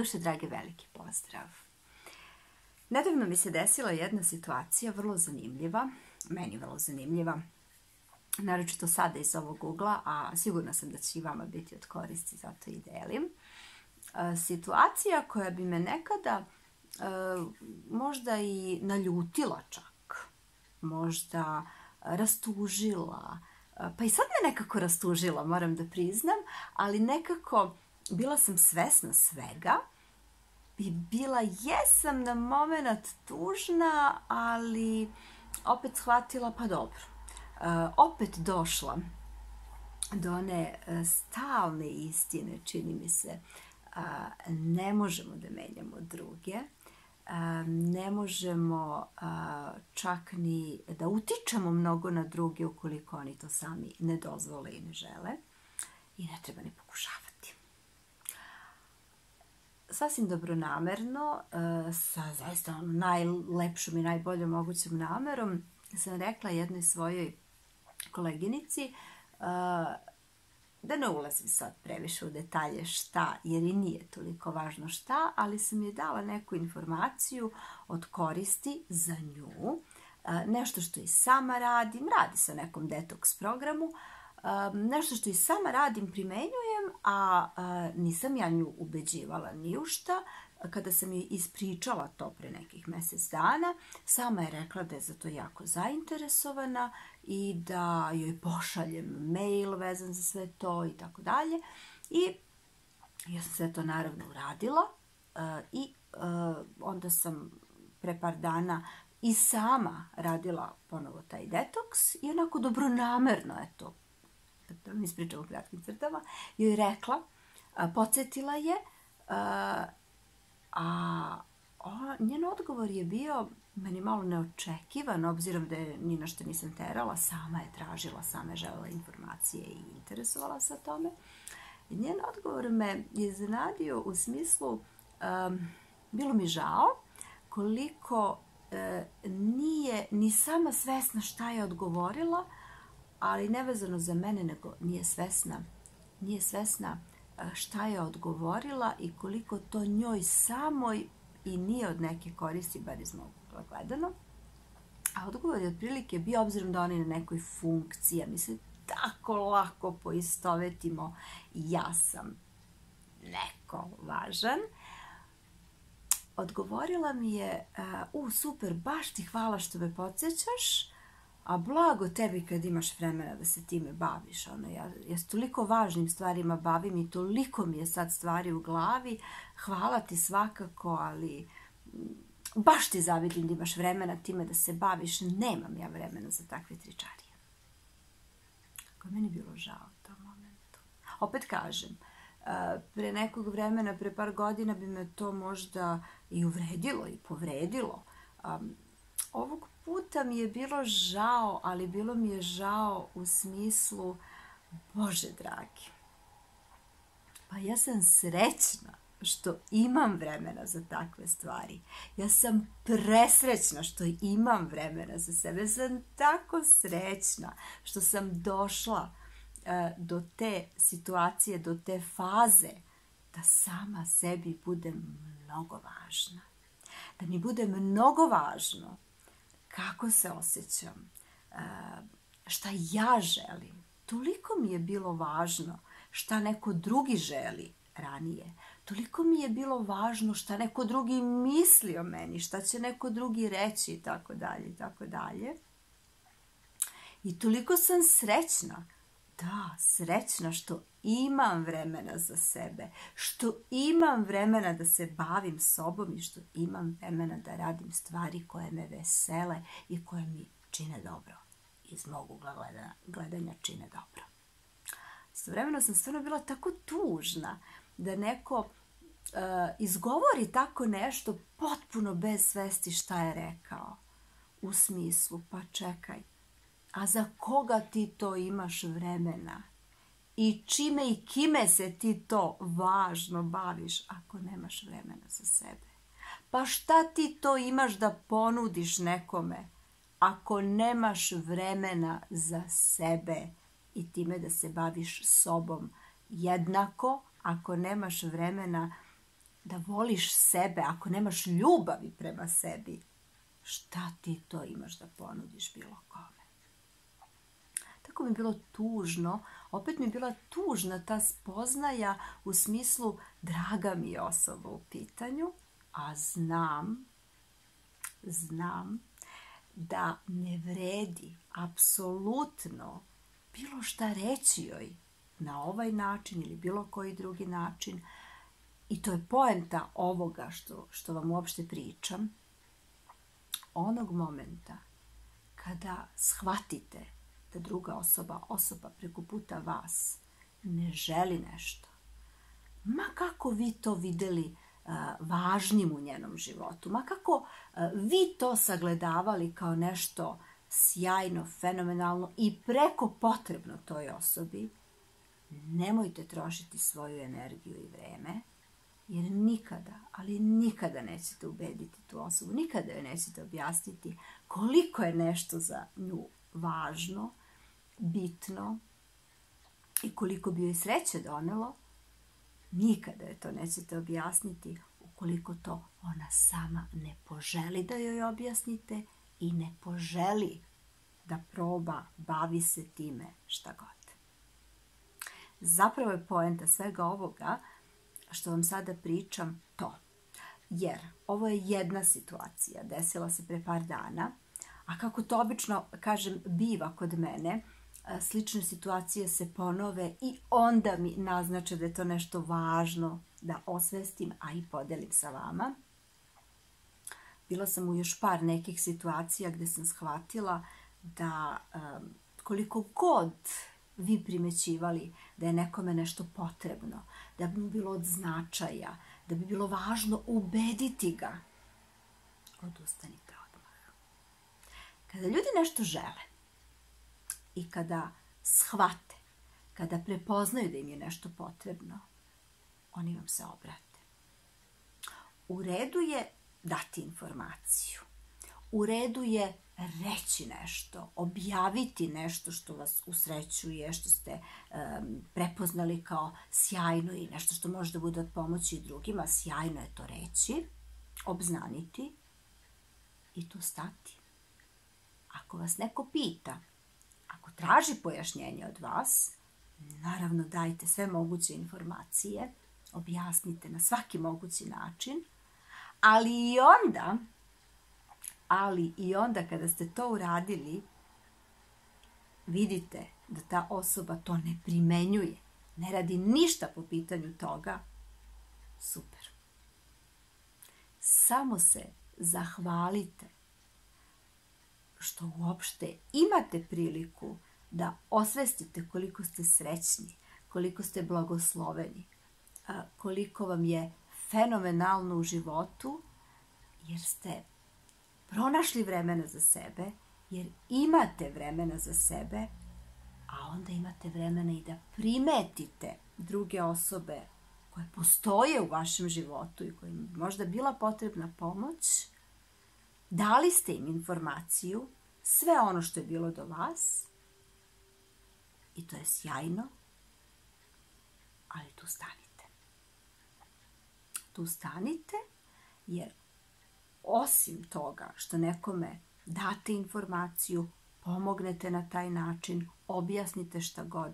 Duše drage, veliki pozdrav. Nedavno mi se desila jedna situacija vrlo zanimljiva, meni vrlo zanimljiva, naročito sada iz ovog ugla, a sigurna sam da će i vama biti od koristi, zato i delim. Situacija koja bi me nekada možda i naljutila čak, možda rastužila, pa i sad me nekako rastužila, moram da priznam, ali nekako bila sam svesna svega i bila jesam na moment tužna, ali opet shvatila pa dobro. Opet došla do one stalne istine, čini mi se, ne možemo da menjamo druge, ne možemo čak ni da utičemo mnogo na druge ukoliko oni to sami ne dozvole i ne žele i ne treba ni pokušavati. Sasvim dobronamerno, sa zaista najlepšom i najboljom mogućom namerom, sam rekla jednoj svojoj koleginici da ne ulazim sad previše u detalje šta, jer i nije toliko važno šta, ali sam je dala neku informaciju od koristi za nju, nešto što i sama radim, radi se o nekom detoks programu, nešto što i sama radim, primenjujem, a nisam ja nju ubeđivala ni u šta. Kada sam joj ispričala to pre nekih mjesec dana, sama je rekla da je za to jako zainteresovana i da joj pošaljem mail vezan za sve to i tako dalje. I ja sam sve to naravno uradila i onda sam pre par dana i sama radila ponovo taj detoks i onako dobronamerno, eto, da mi ispričam u kratkim crtama, joj rekla, podsjetila je, a njen odgovor je bio meni malo neočekivan, obzirom da je ni na što nisam terala, sama je tražila, sama je želela informacije i interesovala se o tome. Njen odgovor me je iznenadio u smislu, bilo mi žao koliko nije ni sama svesna šta je odgovorila, ali nevezano za mene, nego nije svesna šta je odgovorila i koliko to njoj samoj i nije od neke koristi, bar iz mog ugla gledano. A odgovor je otprilike bio, obzirom da oni na nekoj funkciji, mi se tako lako poistovetimo, ja sam neko važan. Odgovorila mi je, super, baš ti hvala što me podsjećaš, a blago tebi kad imaš vremena da se time baviš. Ja s toliko važnim stvarima bavim i toliko mi je sad stvari u glavi. Hvala ti svakako, ali baš ti zavidim da imaš vremena time da se baviš. Nemam ja vremena za takve tričarije. Kako je meni bilo žao u tom momentu. Opet kažem, pre nekog vremena, pre par godina bi me to možda i uvredilo i povredilo. Ovog puta mi je bilo žao, ali bilo mi je žao u smislu, Bože dragi, pa ja sam srećna što imam vremena za takve stvari. Ja sam presrećna što imam vremena za sebe. Sam tako srećna što sam došla do te situacije, do te faze da sama sebi budem mnogo važna. Da mi bude mnogo važno kako se osjećam, šta ja želim. Toliko mi je bilo važno šta neko drugi želi ranije. Toliko mi je bilo važno šta neko drugi misli o meni, šta će neko drugi reći i tako dalje i tako dalje. I toliko sam srećna, srećna što imam vremena za sebe, što imam vremena da se bavim sobom i što imam vremena da radim stvari koje me vesele i koje mi čine dobro. Iz mog ugla gledanja čine dobro. Istovremeno sam stvarno bila tako tužna da neko izgovori tako nešto potpuno bez svesti šta je rekao. U smislu, pa čekaj, a za koga ti to imaš vremena? I čime i kime se ti to važno baviš ako nemaš vremena za sebe? Pa šta ti to imaš da ponudiš nekome ako nemaš vremena za sebe i time da se baviš sobom? Jednako ako nemaš vremena da voliš sebe, ako nemaš ljubavi prema sebi, šta ti to imaš da ponudiš bilo kome? Tako mi je bilo tužno, opet mi je bila tužna ta spoznaja u smislu draga mi je osoba u pitanju, a znam da ne vredi apsolutno bilo šta reći joj na ovaj način ili bilo koji drugi način. I to je poenta ovoga što vam uopšte pričam. Onog momenta kada shvatite da druga osoba preko puta vas ne želi nešto, ma kako vi to videli važnim u njenom životu, ma kako vi to sagledavali kao nešto sjajno, fenomenalno i preko potrebno toj osobi, nemojte trošiti svoju energiju i vreme, jer nikada, ali nikada nećete ubediti tu osobu, nikada joj nećete objasniti koliko je nešto za nju važno, bitno i koliko bi joj sreće donelo. Nikada joj to nećete objasniti ukoliko to ona sama ne poželi da joj objasnite i ne poželi da proba, bavi se time šta god. Zapravo je poenta svega ovoga što vam sada pričam to. Jer ovo je jedna situacija, desila se pre par dana, a kako to obično, kažem, biva kod mene, slične situacije se ponove i onda mi naznače da je to nešto važno da osvestim, a i podelim sa vama. Bila sam u još par nekih situacija gdje sam shvatila da koliko god vi primećivali da je nekome nešto potrebno, da bi mu bilo od značaja, da bi bilo važno ubediti ga, odustanite odmah. Kada ljudi nešto žele i kada shvate, kada prepoznaju da im je nešto potrebno, oni vam se obrate. U redu je dati informaciju. U redu je reći nešto, objaviti nešto što vas usrećuje, što ste prepoznali kao sjajno i nešto što može da bude od pomoći drugima. Sjajno je to reći, obznaniti i tu stati. Ako vas neko pita, ako traži pojašnjenje od vas, naravno dajte sve moguće informacije, objasnite na svaki mogući način, ali i onda kada ste to uradili, vidite da ta osoba to ne primenjuje, ne radi ništa po pitanju toga, super. Samo se zahvalite što uopšte imate priliku da osvestite koliko ste srećni, koliko ste blagosloveni, koliko vam je fenomenalno u životu, jer ste pronašli vremena za sebe, jer imate vremena za sebe, a onda imate vremena i da primetite druge osobe koje postoje u vašem životu i kojima bi možda bila potrebna pomoć. Dali ste im informaciju, sve ono što je bilo do vas, i to je sjajno, ali tu stanite. Tu stanite, jer osim toga što nekome date informaciju, pomognete na taj način, objasnite šta god,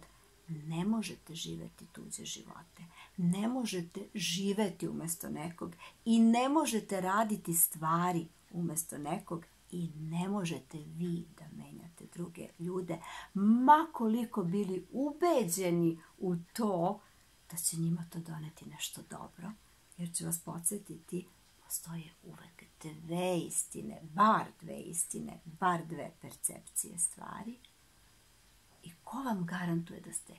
ne možete živjeti tuđe živote. Ne možete živjeti umjesto nekog i ne možete raditi stvari umjesto nekog i ne možete vi da menjate druge ljude, ma koliko bili ubeđeni u to da će njima to doneti nešto dobro, jer će vas podsjetiti, postoje uvek dve istine, bar dve percepcije stvari. I ko vam garantuje da ste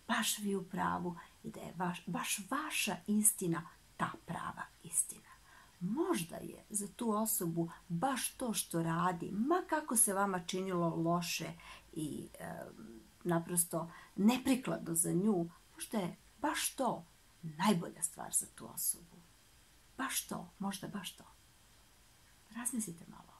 baš vi u pravu i da je baš vaša istina ta prava istina? Možda je za tu osobu baš to što radi, ma kako se vama činilo loše i naprosto neprikladno za nju, možda je baš to najbolja stvar za tu osobu. Baš to, možda baš to. Razmislite malo.